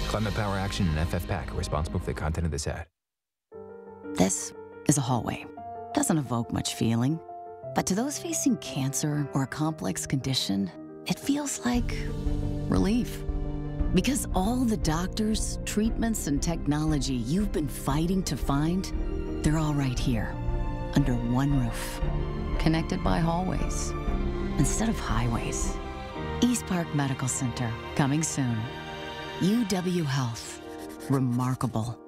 Climate Power Action and FFPAC are responsible for the content of this ad. This is a hallway. Doesn't evoke much feeling. But to those facing cancer or a complex condition, it feels like relief. Because all the doctors, treatments, and technology you've been fighting to find, they're all right here, under one roof, connected by hallways instead of highways. East Park Medical Center, coming soon. UW Health, remarkable.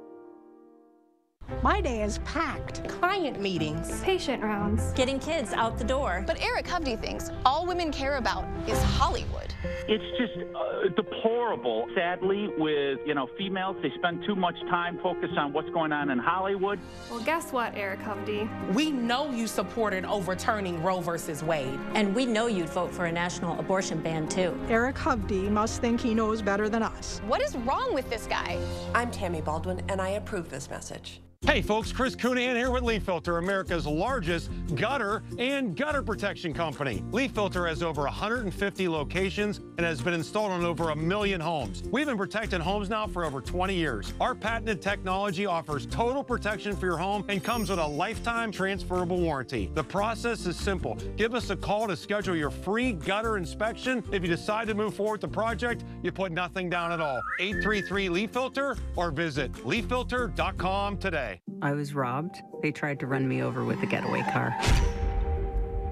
My day is packed. Client meetings, patient rounds, getting kids out the door. But Eric Hovde thinks all women care about is Hollywood. It's just deplorable. Sadly, with, females, they spend too much time focused on what's going on in Hollywood. Well, guess what, Eric Hovde? We know you supported overturning Roe versus Wade. And we know you'd vote for a national abortion ban, too. Eric Hovde must think he knows better than us. What is wrong with this guy? I'm Tammy Baldwin, and I approve this message. Hey folks, Chris Coonan here with Leaf Filter, America's largest gutter and gutter protection company. Leaf Filter has over 150 locations and has been installed on over 1 million homes. We've been protecting homes now for over 20 years. Our patented technology offers total protection for your home and comes with a lifetime transferable warranty. The process is simple. Give us a call to schedule your free gutter inspection. If you decide to move forward with the project, you put nothing down at all. 833 Leaf Filter or visit leaffilter.com today. I was robbed. They tried to run me over with a getaway car.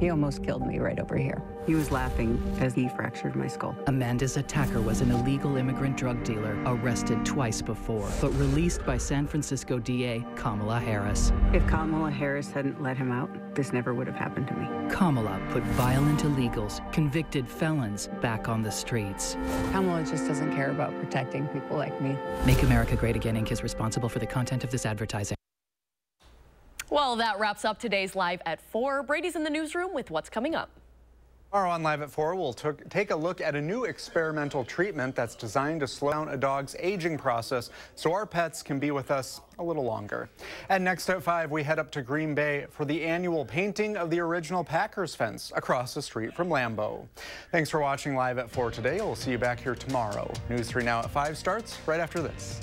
He almost killed me right over here. He was laughing as he fractured my skull. Amanda's attacker was an illegal immigrant drug dealer, arrested twice before, but released by San Francisco DA Kamala Harris. If Kamala Harris hadn't let him out, this never would have happened to me. Kamala put violent illegals, convicted felons, back on the streets. Kamala just doesn't care about protecting people like me. Make America Great Again Inc. is responsible for the content of this advertising. Well, that wraps up today's Live at 4. Brady's in the newsroom with what's coming up. Tomorrow on Live at 4, we'll take a look at a new experimental treatment that's designed to slow down a dog's aging process so our pets can be with us a little longer. And next at 5, we head up to Green Bay for the annual painting of the original Packers fence across the street from Lambeau. Thanks for watching Live at 4 today. We'll see you back here tomorrow. News 3 Now at 5 starts right after this.